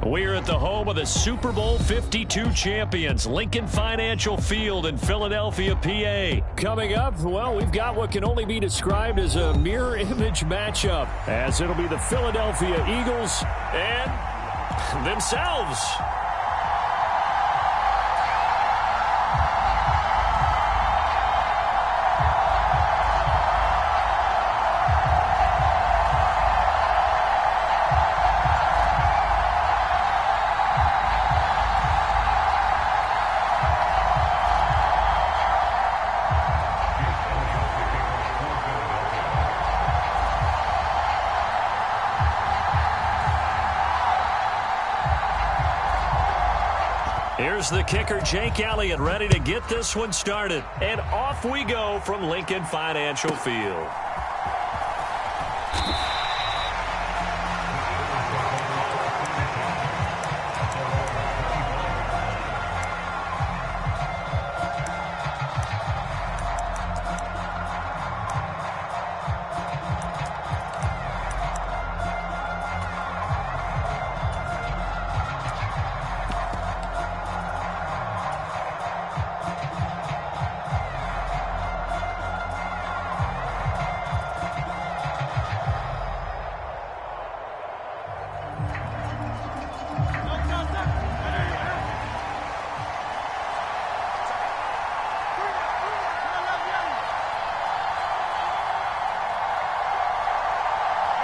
We're at the home of the Super Bowl 52 champions, Lincoln Financial Field in Philadelphia, PA. Coming up, well, we've got what can only be described as a mirror image matchup, as it'll be the Philadelphia Eagles and themselves. Here's the kicker, Jake Elliott, ready to get this one started. And off we go from Lincoln Financial Field.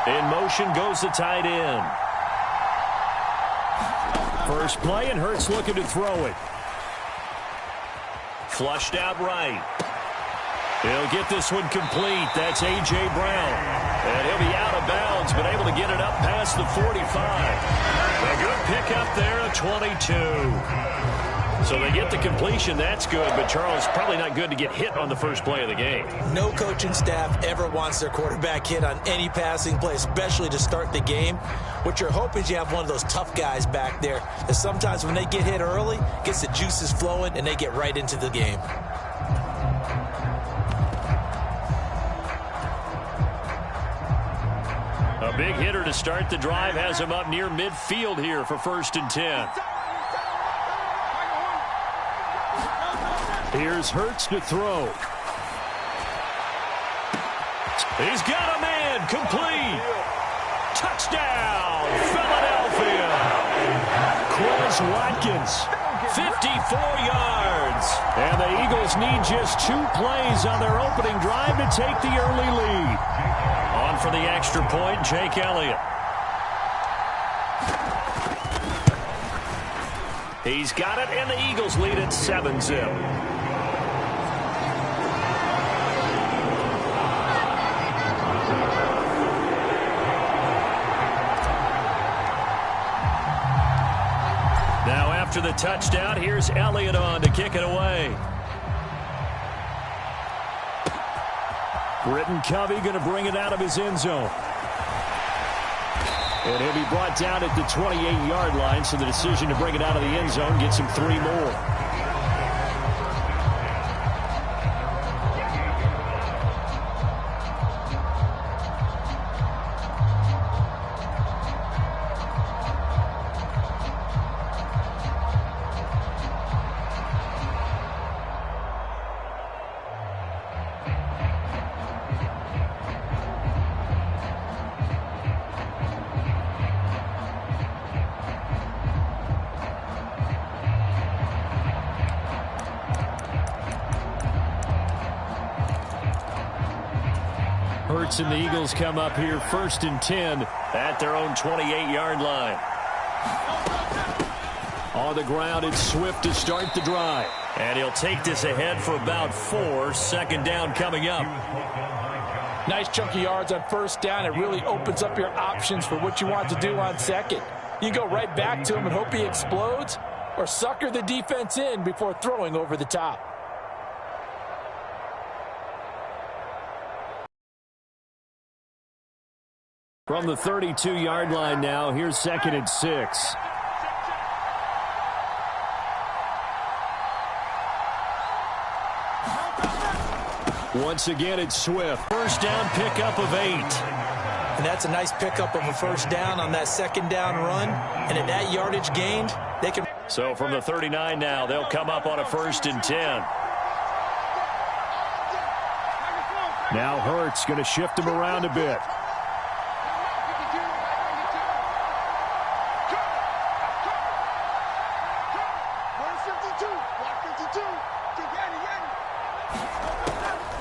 In motion goes the tight end. First play, and Hurts looking to throw it. Flushed out right. He'll get this one complete. That's A.J. Brown. And he'll be out of bounds, but able to get it up past the 45. A good pickup there, a 22. So they get the completion. That's good, but Charles, probably not good to get hit on the first play of the game. No coaching staff ever wants their quarterback hit on any passing play, especially to start the game. What you're hoping is you have one of those tough guys back there that sometimes when they get hit early, gets the juices flowing, and they get right into the game. A big hitter to start the drive has him up near midfield here for 1st and 10. Here's Hurts to throw. He's got a man, complete. Touchdown, Philadelphia. Chris Watkins, 54 yards. And the Eagles need just 2 plays on their opening drive to take the early lead. On for the extra point, Jake Elliott. He's got it, and the Eagles lead at 7-0. Now after the touchdown, here's Elliott on to kick it away. Britton Covey going to bring it out of his end zone. And he'll be brought down at the 28-yard line, so the decision to bring it out of the end zone gets him 3 more. Hurts and the Eagles come up here 1st and 10 at their own 28-yard line. On the ground, it's Swift to start the drive. And he'll take this ahead for about 4. 2nd down coming up. Nice chunky yards on 1st down. It really opens up your options for what you want to do on 2nd. You go right back to him and hope he explodes, or sucker the defense in before throwing over the top. From the 32-yard line now, here's 2nd and 6. Once again, it's Swift. 1st down pickup of 8. And that's a nice pickup of a first down on that second down run. And at that yardage gained, they can... So from the 39 now, they'll come up on a 1st and 10. Now Hurts going to shift him around a bit.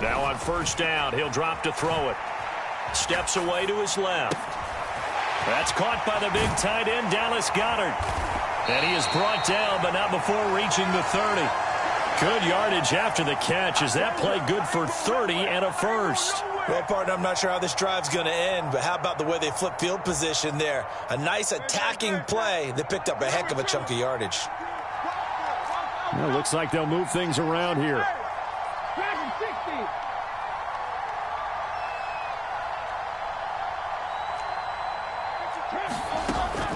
Now on 1st down, he'll drop to throw it. Steps away to his left. That's caught by the big tight end, Dallas Goedert. And he is brought down, but not before reaching the 30. Good yardage after the catch as that play good for 30 and a first. Well, partner, I'm not sure how this drive's going to end, but how about the way they flip field position there? A nice attacking play that picked up a heck of a chunk of yardage. Well, looks like they'll move things around here.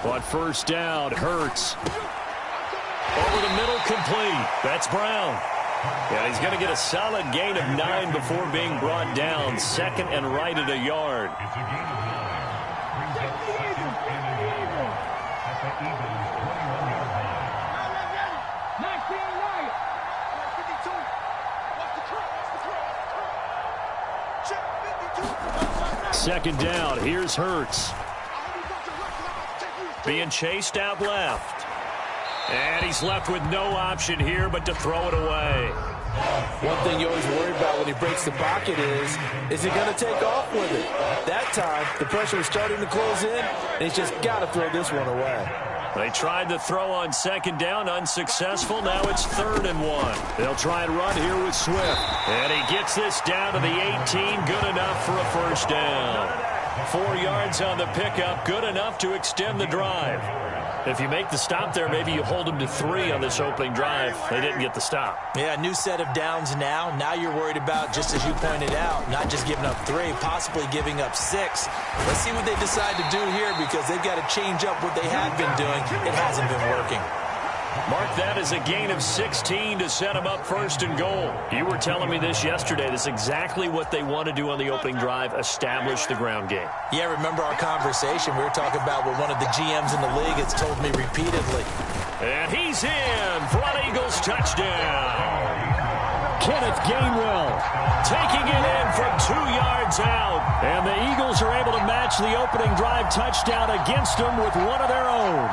On 1st down, Hurts. Over the middle, complete. That's Brown. Yeah, he's going to get a solid gain of 9 before being brought down. 2nd and right at a yard. Second down, here's Hurts. Being chased out left. And he's left with no option here but to throw it away. One thing you always worry about when he breaks the pocket is he going to take off with it? That time, the pressure was starting to close in, and he's just got to throw this one away. They tried to throw on 2nd down, unsuccessful. Now it's 3rd and 1. They'll try and run here with Swift. And he gets this down to the 18, good enough for a first down. 4 yards on the pickup, good enough to extend the drive. If you make the stop there, maybe you hold them to 3 on this opening drive. They didn't get the stop. Yeah, new set of downs now. Now you're worried about, just as you pointed out, not just giving up 3, possibly giving up 6. Let's see what they decide to do here because they've got to change up what they have been doing. It hasn't been working. Mark that as a gain of 16 to set him up 1st and goal. You were telling me this yesterday. This is exactly what they want to do on the opening drive, establish the ground game. Yeah, remember our conversation. We were talking about what one of the GMs in the league has told me repeatedly. And he's in for an Eagles touchdown. Kenneth Gainwell taking it in from 2 yards out. And the Eagles are able to match the opening drive touchdown against them with one of their own.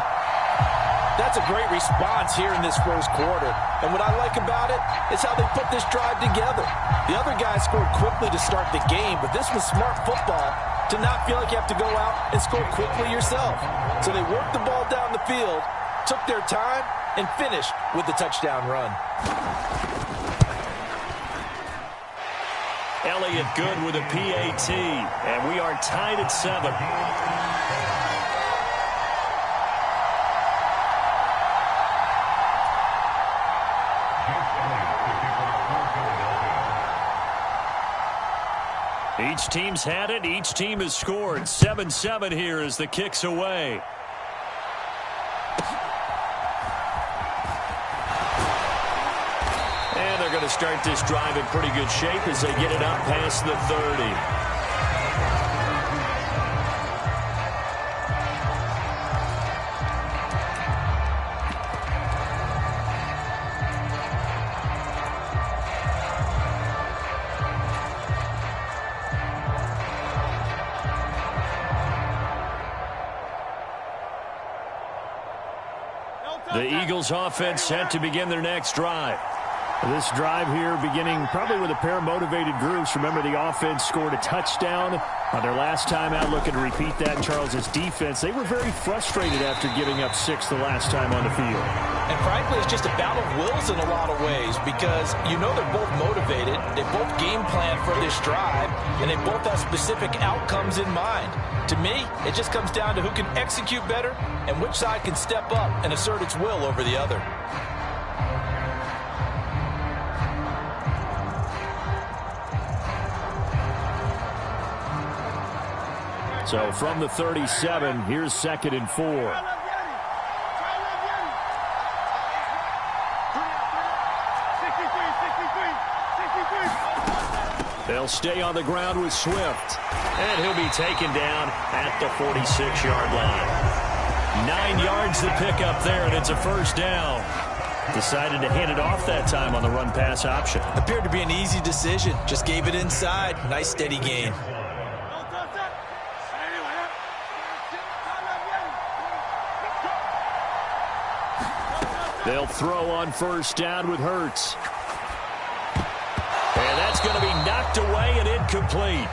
That's a great response here in this first quarter. And what I like about it is how they put this drive together. The other guys scored quickly to start the game, but this was smart football to not feel like you have to go out and score quickly yourself. So they worked the ball down the field, took their time, and finished with the touchdown run. Elliott good with a PAT, and we are tied at 7. Each team's had it. Each team has scored. 7-7 here as the kick's away. And they're going to start this drive in pretty good shape as they get it up past the 30. The Eagles offense set to begin their next drive. This drive here beginning probably with a pair of motivated groups. Remember, the offense scored a touchdown on their last time out. Looking to repeat that in Charles's defense. They were very frustrated after giving up 6 the last time on the field. And frankly, it's just a battle of wills in a lot of ways because you know they're both motivated. They both game plan for this drive, and they both have specific outcomes in mind. To me, it just comes down to who can execute better and which side can step up and assert its will over the other. So from the 37, here's 2nd and 4. They'll stay on the ground with Swift. And he'll be taken down at the 46-yard line. 9 yards to pick up there, and it's a first down. Decided to hand it off that time on the run-pass option. Appeared to be an easy decision. Just gave it inside. Nice steady gain. They'll throw on first down with Hurts. And that's going to be knocked away and incomplete.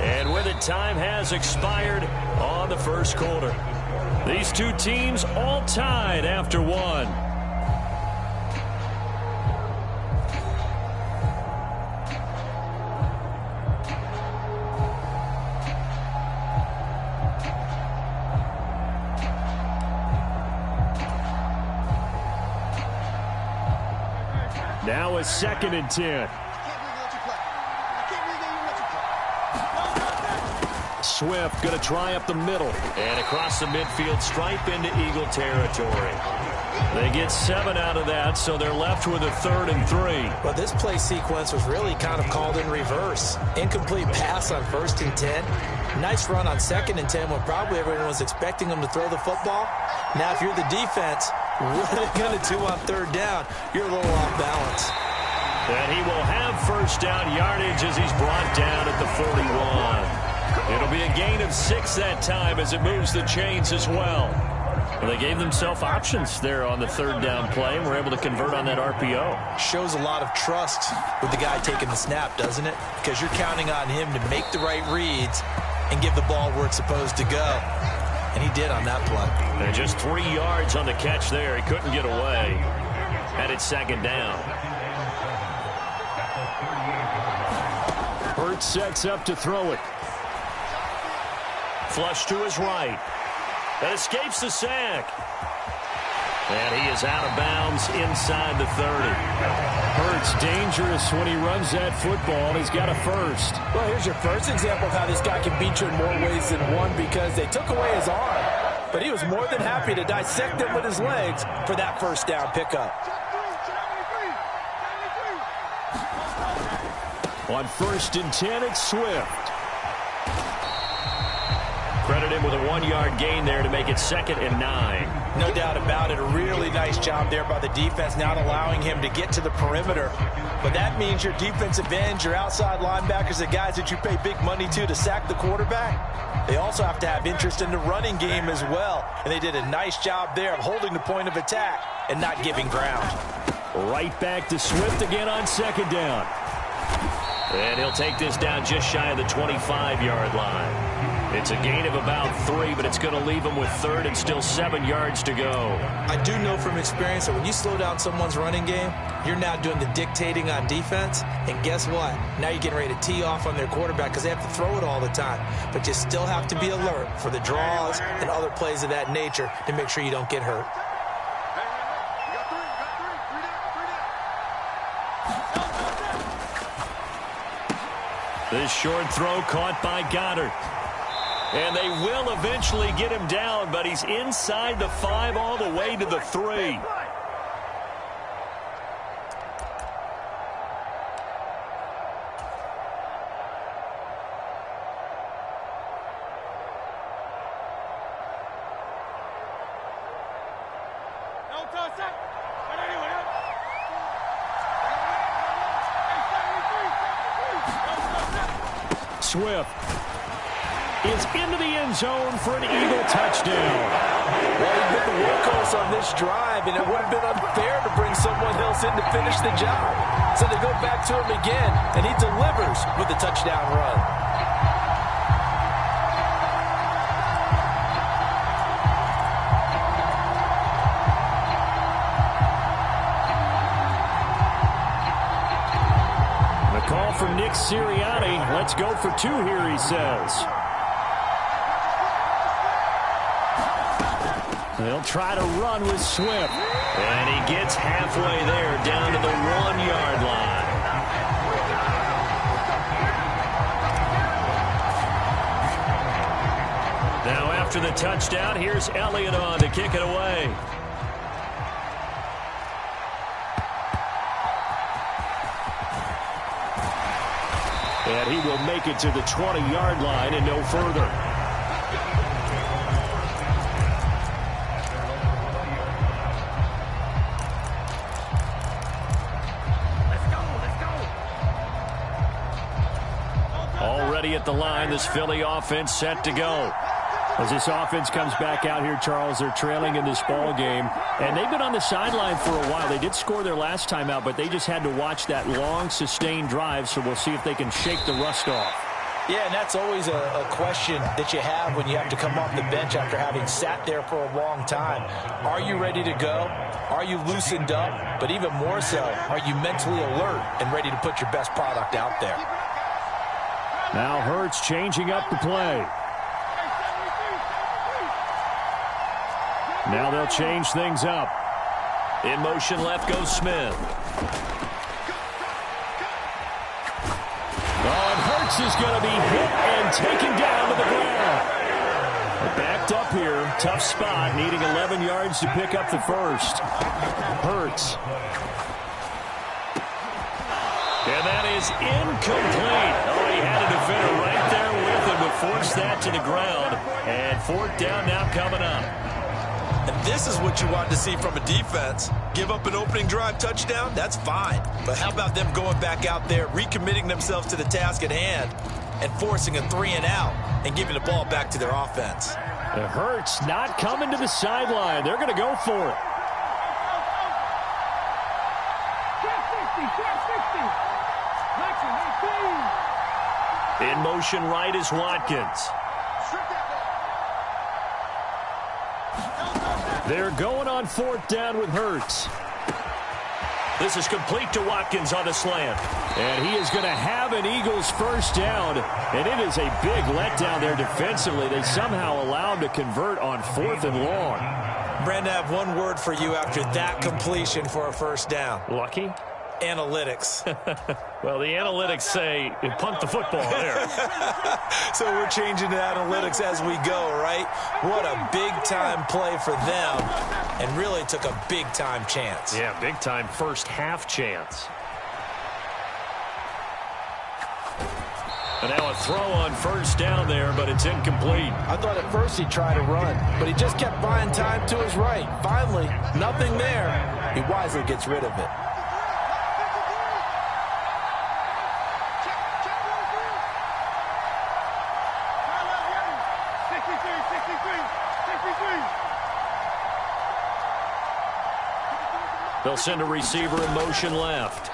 And with it, time has expired on the first quarter. These two teams all tied after one. Now a 2nd and 10. Swift going to try up the middle. And across the midfield stripe into Eagle territory. They get 7 out of that, so they're left with a 3rd and 3. Well, this play sequence was really kind of called in reverse. Incomplete pass on 1st and 10. Nice run on 2nd and 10 when probably everyone was expecting them to throw the football. Now, if you're the defense, what are they going to do on 3rd down? You're a little off balance. And he will have first down yardage as he's brought down at the 41. It'll be a gain of 6 that time as it moves the chains as well. Well, they gave themselves options there on the 3rd down play and were able to convert on that RPO. Shows a lot of trust with the guy taking the snap, doesn't it? Because you're counting on him to make the right reads and give the ball where it's supposed to go. And he did on that play. And just 3 yards on the catch there. He couldn't get away. And it's 2nd down. Hurts sets up to throw it. Flush to his right. That escapes the sack. And he is out of bounds inside the 30. Hurts dangerous when he runs that football, and he's got a first. Well, here's your first example of how this guy can beat you in more ways than one, because they took away his arm. But he was more than happy to dissect him with his legs for that first down pickup. On 1st and 10, it's Swift. Credit him with a 1-yard gain there to make it 2nd and 9. No doubt about it. A really nice job there by the defense, not allowing him to get to the perimeter. But that means your defensive ends, your outside linebackers, the guys that you pay big money to sack the quarterback, they also have to have interest in the running game as well. And they did a nice job there of holding the point of attack and not giving ground. Right back to Swift again on 2nd down. And he'll take this down just shy of the 25-yard line. It's a gain of about 3, but it's going to leave him with 3rd and still 7 yards to go. I do know from experience that when you slow down someone's running game, you're now doing the dictating on defense. And guess what? Now you're getting ready to tee off on their quarterback because they have to throw it all the time. But you still have to be alert for the draws and other plays of that nature to make sure you don't get hurt. This short throw caught by Goddard. And they will eventually get him down, but he's inside the 5 all the way to the 3. Swift is into the end zone for an Eagle touchdown. Well, he's been the workhorse on this drive, and it would have been unfair to bring someone else in to finish the job. So they go back to him again, and he delivers with a touchdown run. From Nick Sirianni. Let's go for 2 here, he says. They'll try to run with Swift. And he gets halfway there, down to the 1-yard line. Now after the touchdown, here's Elliott on to kick it away. And And he will make it to the 20-yard line and no further. Already at the line, this Philly offense set to go. As this offense comes back out here, Charles, they're trailing in this ball game. And they've been on the sideline for a while. They did score their last time out, but they just had to watch that long, sustained drive. So we'll see if they can shake the rust off. Yeah, and that's always a question that you have when you have to come off the bench after having sat there for a long time. Are you ready to go? Are you loosened up? But even more so, are you mentally alert and ready to put your best product out there? Now Hurts changing up the play. Now they'll change things up. In motion left goes Smith. Oh, and Hurts is going to be hit and taken down to the ground. Backed up here. Tough spot. Needing 11 yards to pick up the first. Hurts. And that is incomplete. Oh, he had a defender right there with him to force that to the ground. And fourth down now coming up. And this is what you want to see from a defense. Give up an opening drive touchdown, that's fine. But how about them going back out there, recommitting themselves to the task at hand, and forcing a 3-and-out and giving the ball back to their offense. It hurts not coming to the sideline. They're going to go for it. In motion right is Watkins. They're going on fourth down with Hurts. This is complete to Watkins on the slant. And he is going to have an Eagles first down. And it is a big letdown there defensively. They somehow allowed him to convert on fourth and long. Brandon, I have one word for you after that completion for a first down. Lucky? Analytics. Well, the analytics say punt the football there. So we're changing to analytics as we go, right? What a big-time play for them, and really took a big-time chance. Yeah, big-time first half chance. And now a throw on first down there, but it's incomplete. I thought at first he'd try to run, but he just kept buying time to his right. Finally, nothing there. He wisely gets rid of it. They'll send a receiver in motion left.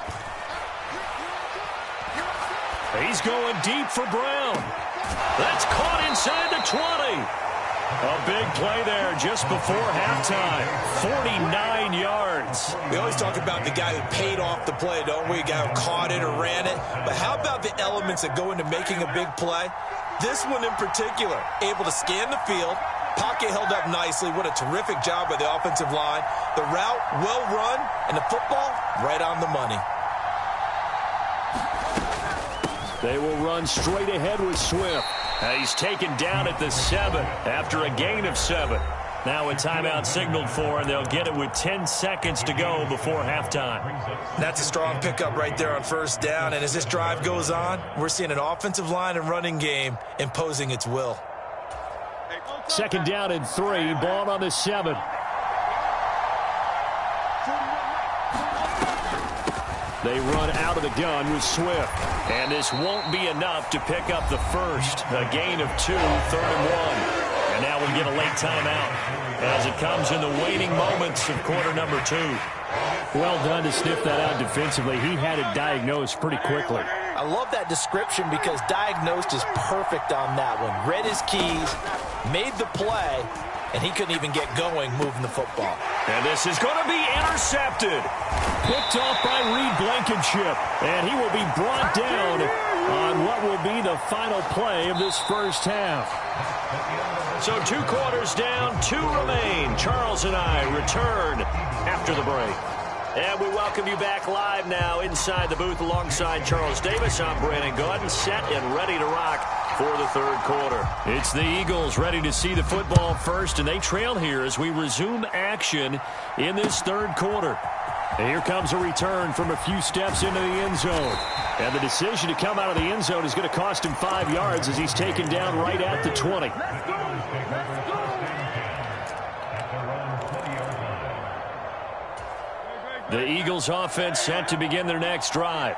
He's going deep for Brown. That's caught inside the 20. A big play there just before halftime. 49 yards. We always talk about the guy who paid off the play, don't we? A guy who caught it or ran it. But how about the elements that go into making a big play? This one in particular, able to scan the field. Pocket held up nicely. What a terrific job by the offensive line. The route, well run, and the football, right on the money. They will run straight ahead with Swift. He's taken down at the 7 after a gain of 7. Now a timeout signaled for, and they'll get it with 10 seconds to go before halftime. That's a strong pickup right there on first down. And as this drive goes on, we're seeing an offensive line and running game imposing its will. Second down and 3, ball on the 7. They run out of the gun with Swift. And this won't be enough to pick up the first. A gain of 2, 3rd and 1. And now we get a late timeout as it comes in the waning moments of quarter number 2. Well done to sniff that out defensively. He had it diagnosed pretty quickly. I love that description because diagnosed is perfect on that one. Read his keys, made the play, and he couldn't even get going moving the football. And this is going to be intercepted. Picked off by Reed Blankenship. And he will be brought down on what will be the final play of this first half. So 2 quarters down, 2 remain. Charles and I return after the break. And we welcome you back live now inside the booth alongside Charles Davis. I'm Brandon Gaudin, set and ready to rock for the third quarter. It's the Eagles ready to see the football first, and they trail here as we resume action in this third quarter. And here comes a return from a few steps into the end zone. And the decision to come out of the end zone is going to cost him 5 yards as he's taken down right at the 20. The Eagles offense set to begin their next drive.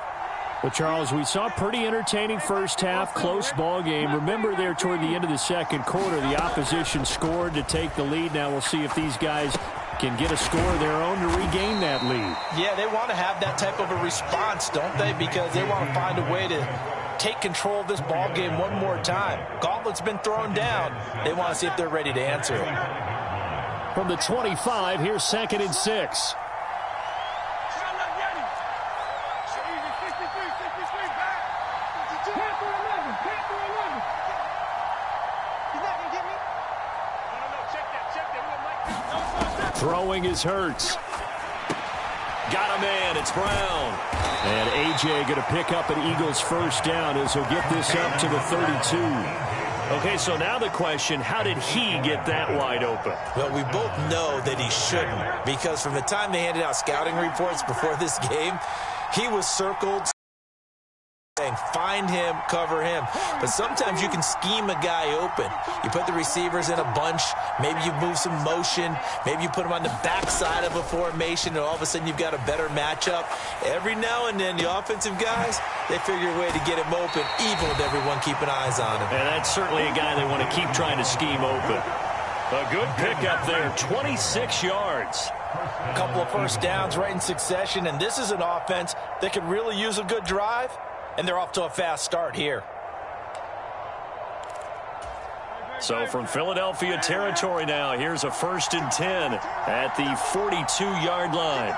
Well, Charles, we saw a pretty entertaining first half, close ball game. Remember there toward the end of the second quarter, the opposition scored to take the lead. Now we'll see if these guys can get a score of their own to regain that lead. Yeah, they want to have that type of a response, don't they? Because they want to find a way to take control of this ball game one more time. Gauntlet's been thrown down. They want to see if they're ready to answer it. From the 25, here's 2nd and 6. Throwing is Hurts. Got a man. It's Brown. And A.J. going to pick up an Eagles first down as he'll get this up to the 32. Okay, so now the question, how did he get that wide open? Well, we both know that he shouldn't, because from the time they handed out scouting reports before this game, he was circled, saying find him, cover him. But sometimes you can scheme a guy open. You put the receivers in a bunch, maybe you move some motion, maybe you put them on the backside of a formation, and all of a sudden you've got a better matchup. Every now and then, the offensive guys, they figure a way to get him open, even with everyone keeping eyes on him. And that's certainly a guy they want to keep trying to scheme open. A good pickup there, 26 yards. A couple of first downs right in succession, and this is an offense that could really use a good drive. And they're off to a fast start here. So from Philadelphia territory now, here's a 1st and 10 at the 42-yard line.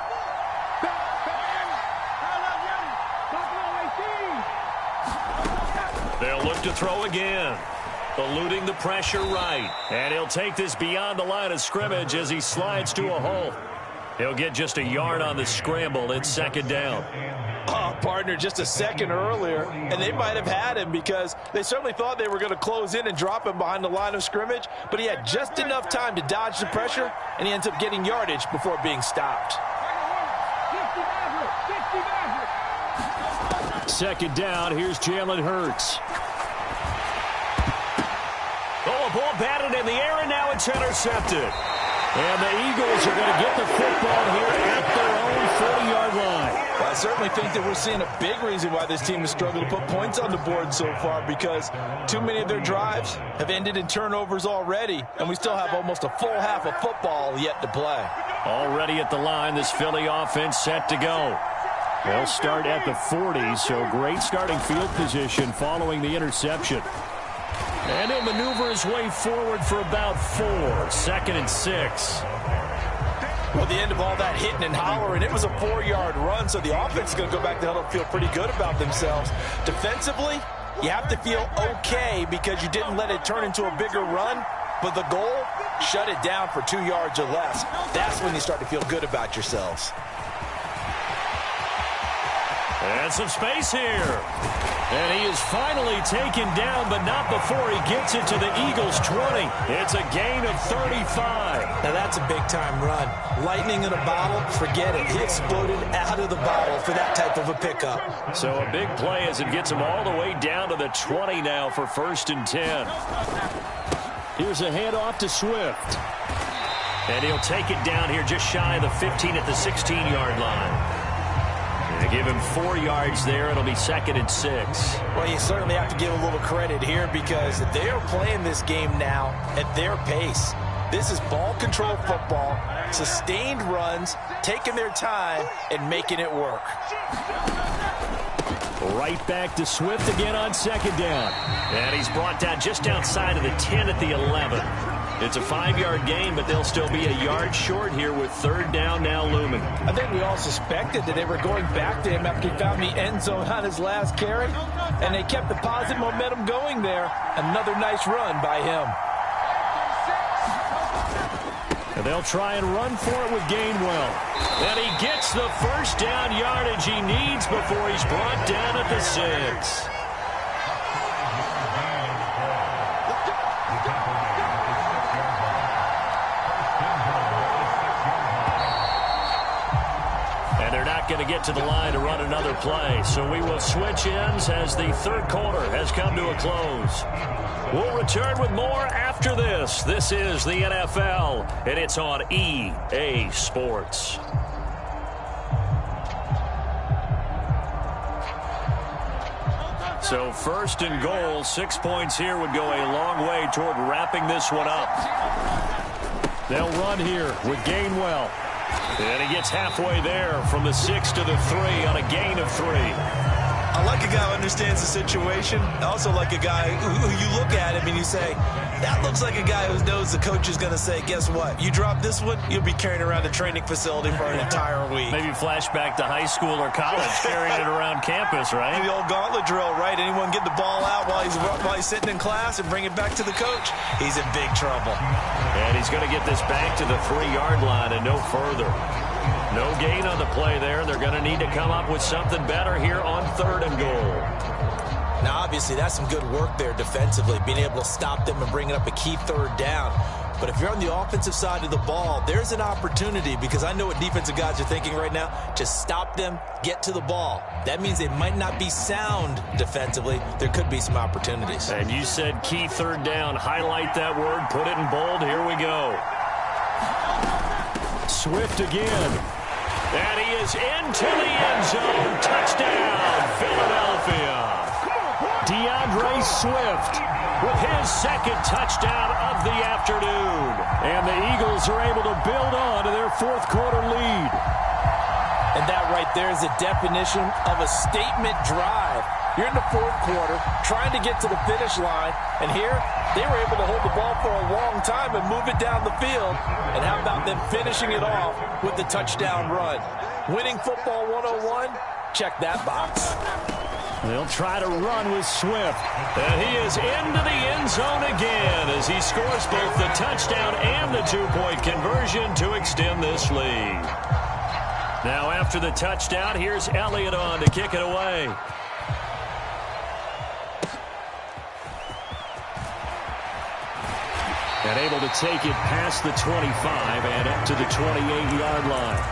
They'll look to throw again. Eluding the pressure right. And he'll take this beyond the line of scrimmage as he slides to a hole. He'll get just a yard on the scramble. It's 2nd down. Oh, partner, just a second earlier, and they might have had him because they certainly thought they were going to close in and drop him behind the line of scrimmage, but he had just enough time to dodge the pressure, and he ends up getting yardage before being stopped. 2nd down, here's Jalen Hurts. Oh, a ball batted in the air, and now it's intercepted. And the Eagles are going to get the football here at their own 40-yard line. Well, I certainly think that we're seeing a big reason why this team has struggled to put points on the board so far, because too many of their drives have ended in turnovers already, and we still have almost a full half of football yet to play. Already at the line, this Philly offense set to go. They'll start at the 40, so great starting field position following the interception. And he'll maneuver his way forward for about 4. 2nd and 6. Well, the end of all that hitting and hollering, it was a 4-yard run, so the offense is going to go back to huddle and feel pretty good about themselves. Defensively, you have to feel okay because you didn't let it turn into a bigger run, but the goal, shut it down for 2 yards or less. That's when you start to feel good about yourselves. And some space here. And he is finally taken down, but not before he gets it to the Eagles' 20. It's a gain of 35. Now that's a big-time run. Lightning in a bottle, forget it. He exploded out of the bottle for that type of a pickup. So a big play as it gets him all the way down to the 20 now for 1st and 10. Here's a handoff to Swift. And he'll take it down here just shy of the 15 at the 16-yard line. They give him 4 yards there. It'll be 2nd and 6. Well, you certainly have to give a little credit here because they are playing this game now at their pace. This is ball control football, sustained runs, taking their time, and making it work. Right back to Swift again on 2nd down. And he's brought down just outside of the 10 at the 11. It's a 5-yard gain, but they'll still be a yard short here with 3rd down now looming. I think we all suspected that they were going back to him after he found the end zone on his last carry, and they kept the positive momentum going there. Another nice run by him. And they'll try and run for it with Gainwell. And he gets the 1st down yardage he needs before he's brought down at the 6. not going to get to the line to run another play. So we will switch ends as the third quarter has come to a close. We'll return with more after this. This is the NFL, and it's on EA Sports. So first and goal, 6 points here would go a long way toward wrapping this one up. They'll run here with Gainwell. And he gets halfway there from the 6 to the 3 on a gain of 3. I like a guy who understands the situation. I also like a guy who you look at him and you say, that looks like a guy who knows the coach is going to say, guess what? You drop this one, you'll be carrying around the training facility for an entire week. Maybe flashback to high school or college, carrying it around campus, right? The old gauntlet drill, right? Anyone get the ball out while he's sitting in class and bring it back to the coach? He's in big trouble. And he's going to get this back to the 3-yard line and no further. No gain on the play there. They're going to need to come up with something better here on 3rd and goal. Now, obviously, that's some good work there defensively, being able to stop them and bringing up a key 3rd down. But if you're on the offensive side of the ball, there's an opportunity, because I know what defensive guys are thinking right now. Just stop them, get to the ball. That means they might not be sound defensively. There could be some opportunities. And you said key 3rd down. Highlight that word. Put it in bold. Here we go. Swift again. And he is into the end zone. Touchdown, Philadelphia. DeAndre Swift with his 2nd touchdown of the afternoon. And the Eagles are able to build on to their 4th quarter lead. And that right there is a definition of a statement drive. You're in the 4th quarter, trying to get to the finish line, and here they were able to hold the ball for a long time and move it down the field. And how about them finishing it off with the touchdown run? Winning football 101, check that box. They'll try to run with Swift. And he is into the end zone again as he scores both the touchdown and the 2-point conversion to extend this lead. Now after the touchdown, here's Elliott on to kick it away. And able to take it past the 25 and up to the 28-yard line.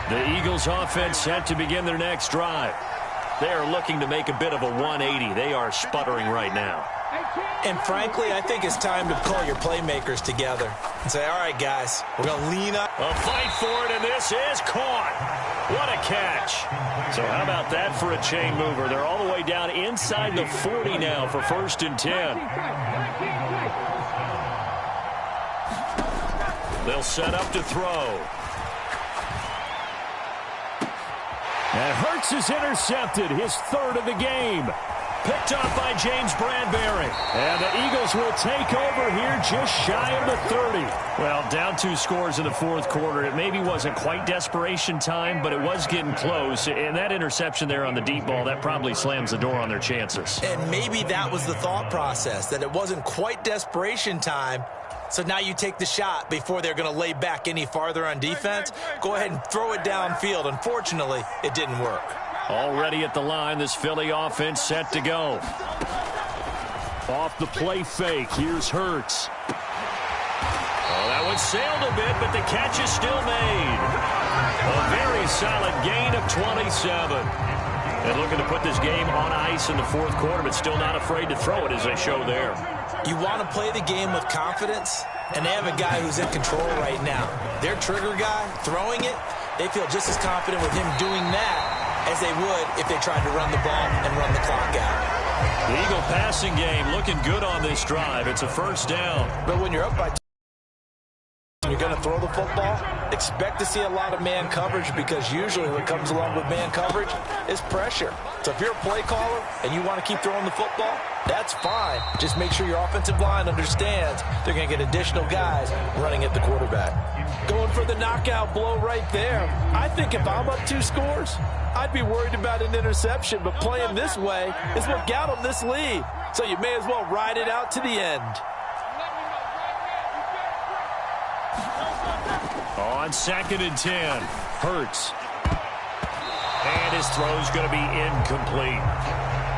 The Eagles offense set to begin their next drive. They are looking to make a bit of a 180. They are sputtering right now. And frankly, I think it's time to call your playmakers together and say, all right, guys, we're going to lean up. A fight for it, and this is caught. What a catch. So how about that for a chain mover? They're all the way down inside the 40 now for 1st and 10. They'll set up to throw. And Hurts is intercepted, his 3rd of the game. Picked up by James Bradbury. And the Eagles will take over here just shy of the 30. Well, down 2 scores in the 4th quarter. It maybe wasn't quite desperation time, but it was getting close. And that interception there on the deep ball, that probably slams the door on their chances. And maybe that was the thought process, that it wasn't quite desperation time. So now you take the shot before they're going to lay back any farther on defense. Go ahead and throw it downfield. Unfortunately, it didn't work. Already at the line, this Philly offense set to go. Off the play fake, here's Hurts. Oh, that one sailed a bit, but the catch is still made. A very solid gain of 27. And looking to put this game on ice in the 4th quarter, but still not afraid to throw it as they show there. You want to play the game with confidence, and they have a guy who's in control right now. Their trigger guy, throwing it, they feel just as confident with him doing that as they would if they tried to run the ball and run the clock out. The Eagle passing game looking good on this drive. It's a 1st down. But when you're up by 2, you're going to throw the football, expect to see a lot of man coverage, because usually what comes along with man coverage is pressure. So if you're a play caller and you want to keep throwing the football, that's fine. Just make sure your offensive line understands they're going to get additional guys running at the quarterback. Going for the knockout blow right there. I think if I'm up 2 scores, I'd be worried about an interception, but playing this way is what got them this lead. So you may as well ride it out to the end. On 2nd and 10, Hurts. And his throw's going to be incomplete.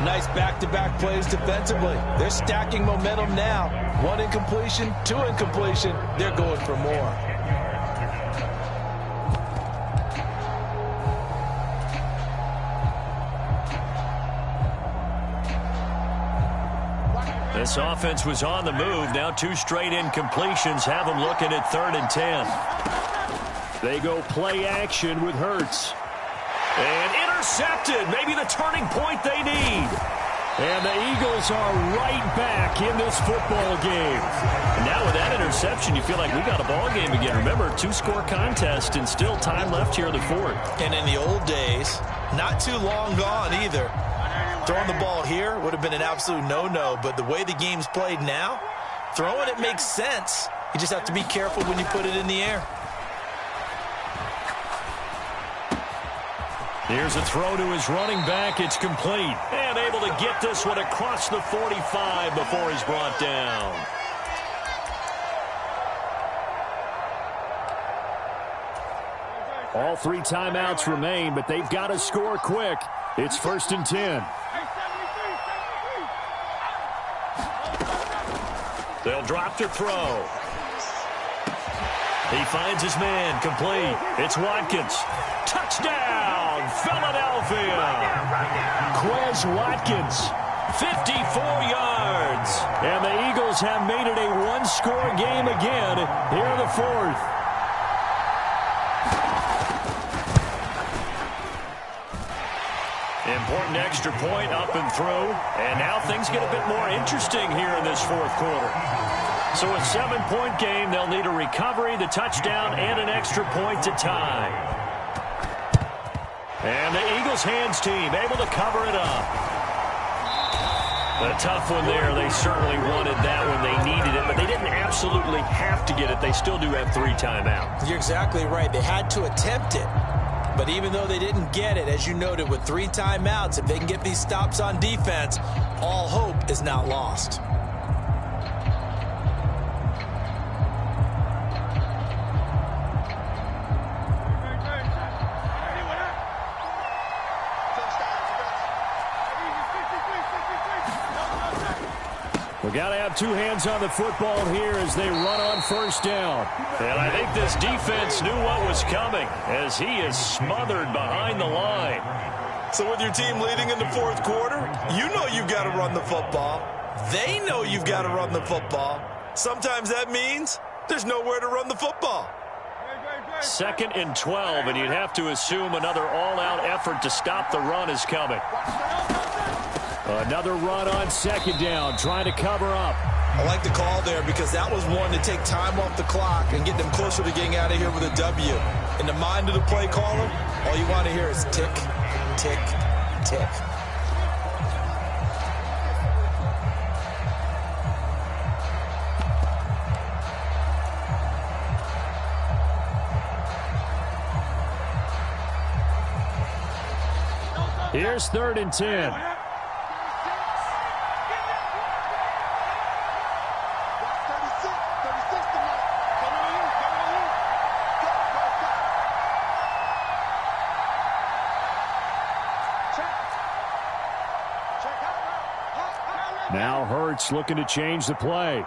Nice back-to-back plays defensively. They're stacking momentum now. 1 incompletion, 2 incompletion. They're going for more. This offense was on the move. Now 2 straight incompletions have them looking at 3rd and 10. They go play action with Hurts. And intercepted. Maybe the turning point they need. And the Eagles are right back in this football game. And now with that interception, you feel like we got a ball game again. Remember, 2-score contest and still time left here in the 4th. And in the old days, not too long gone either. Throwing the ball here would have been an absolute no-no, but the way the game's played now, throwing it makes sense. You just have to be careful when you put it in the air. Here's a throw to his running back. It's complete. And able to get this one across the 45 before he's brought down. All 3 timeouts remain, but they've got to score quick. It's 1st and 10. They'll drop to throw. He finds his man, complete. It's Watkins. Touchdown, Philadelphia. Quez Watkins, 54 yards. and the Eagles have made it a 1-score game again here in the 4th. Important extra point up and through. And now things get a bit more interesting here in this 4th quarter. So a 7-point game, they'll need a recovery, the touchdown, and an extra point to tie. And the Eagles hands team able to cover it up. A tough one there. They certainly wanted that one. They needed it, but they didn't absolutely have to get it. They still do have 3 timeouts. You're exactly right. They had to attempt it. But even though they didn't get it, as you noted, with 3 timeouts, if they can get these stops on defense, all hope is not lost. We got to have 2 hands on the football here as they run on 1st down. And I think this defense knew what was coming as he is smothered behind the line. So with your team leading in the 4th quarter, you know you've got to run the football. They know you've got to run the football. Sometimes that means there's nowhere to run the football. 2nd and 12, and you'd have to assume another all-out effort to stop the run is coming. Another run on 2nd down, trying to cover up. I like the call there because that was one to take time off the clock and get them closer to getting out of here with a W. In the mind of the play caller, all you want to hear is tick, tick, tick. Here's 3rd and 10. Now Hurts looking to change the play.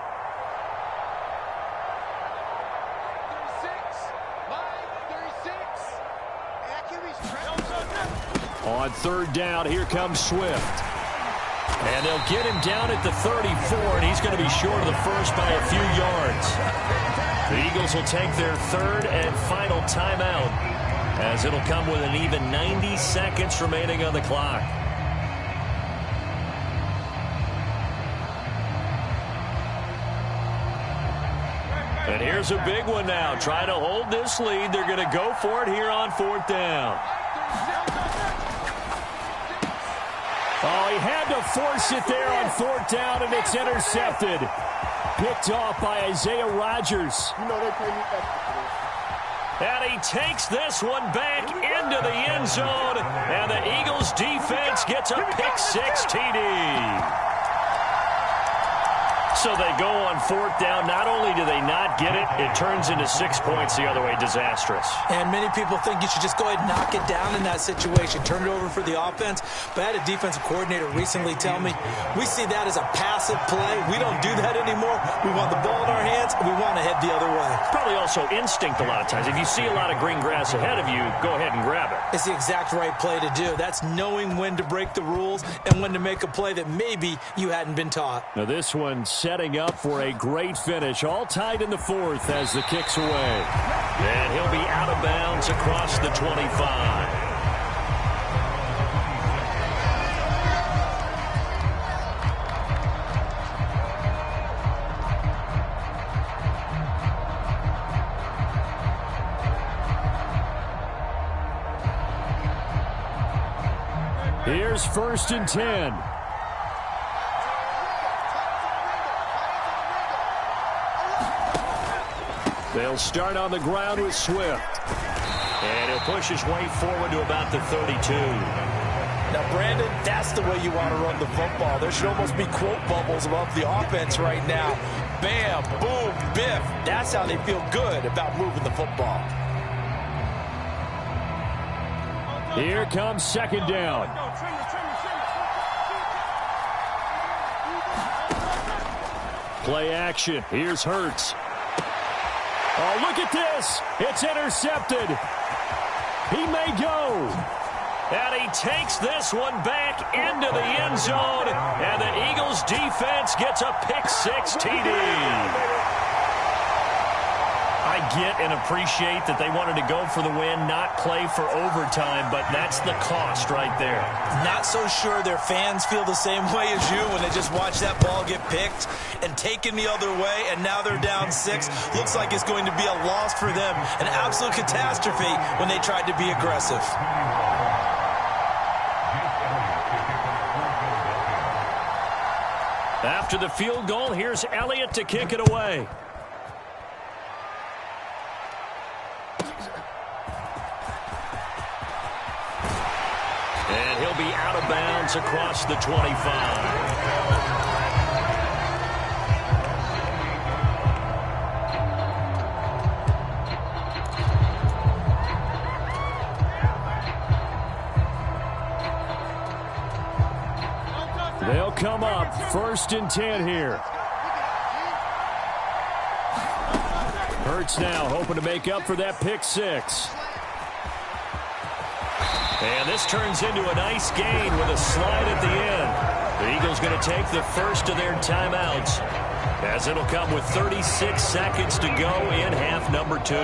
On 3rd down, here comes Swift. And they'll get him down at the 34, and he's going to be short of the first by a few yards. The Eagles will take their 3rd and final timeout, as it'll come with an even 90 seconds remaining on the clock. And here's a big one now. Trying to hold this lead. They're going to go for it here on 4th down. Oh, he had to force it there on 4th down, and it's intercepted. Picked off by Isaiah Rodgers. And he takes this one back into the end zone, and the Eagles defense gets a pick-6 TD. So they go on fourth down. Not only do they not get it, it turns into 6 points the other way. Disastrous. And many people think you should just go ahead and knock it down in that situation. Turn it over for the offense. But I had a defensive coordinator recently tell me, we see that as a passive play. We don't do that anymore. We want the ball in our hands, and we want to head the other way. Probably also instinct a lot of times. If you see a lot of green grass ahead of you, go ahead and grab it. It's the exact right play to do. That's knowing when to break the rules and when to make a play that maybe you hadn't been taught. Now this one setting up for a great finish. All tied in the fourth as the kick's away. And he'll be out of bounds across the 25. Here's 1st and 10. They'll start on the ground with Swift. And he'll push his way forward to about the 32. Now, Brandon, that's the way you want to run the football. There should almost be quote bubbles above the offense right now. Bam, boom, biff. That's how they feel good about moving the football. Here comes 2nd down. Play action. Here's Hurts. Oh, look at this. It's intercepted. He may go. And he takes this one back into the end zone. And the Eagles defense gets a pick-6 TD. I get and appreciate that they wanted to go for the win, not play for overtime, but that's the cost right there. Not so sure their fans feel the same way as you when they just watch that ball get picked and taken the other way, and now they're down 6. Looks like it's going to be a loss for them, an absolute catastrophe when they tried to be aggressive. After the field goal, here's Elliott to kick it away. And he'll be out of bounds across the 25. They'll come up 1st and 10 here. Hurts now hoping to make up for that pick-6. And this turns into a nice gain with a slide at the end. The Eagles going to take the first of their timeouts, as it'll come with 36 seconds to go in half number 2.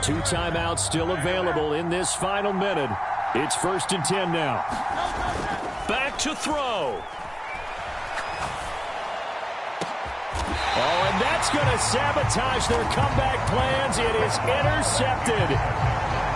Two timeouts still available in this final minute. It's 1st and 10 now. Back to throw. Oh, and that's going to sabotage their comeback plans. It is intercepted.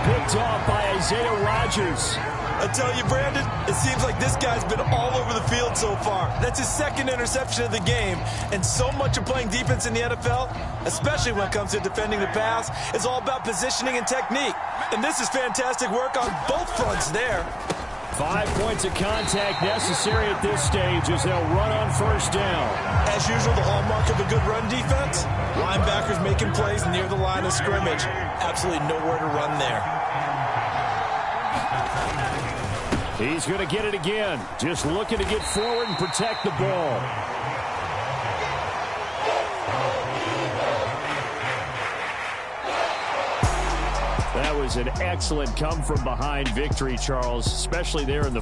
Picked off by Isaiah Rodgers. I tell you, Brandon, it seems like this guy's been all over the field so far. That's his 2nd interception of the game. And so much of playing defense in the NFL, especially when it comes to defending the pass, is all about positioning and technique. And this is fantastic work on both fronts there. 5 points of contact necessary at this stage as they'll run on 1st down. As usual, the hallmark of a good run defense, linebackers making plays near the line of scrimmage. Absolutely nowhere to run there. He's going to get it again. Just looking to get forward and protect the ball. That was an excellent come-from-behind victory, Charles, especially there in the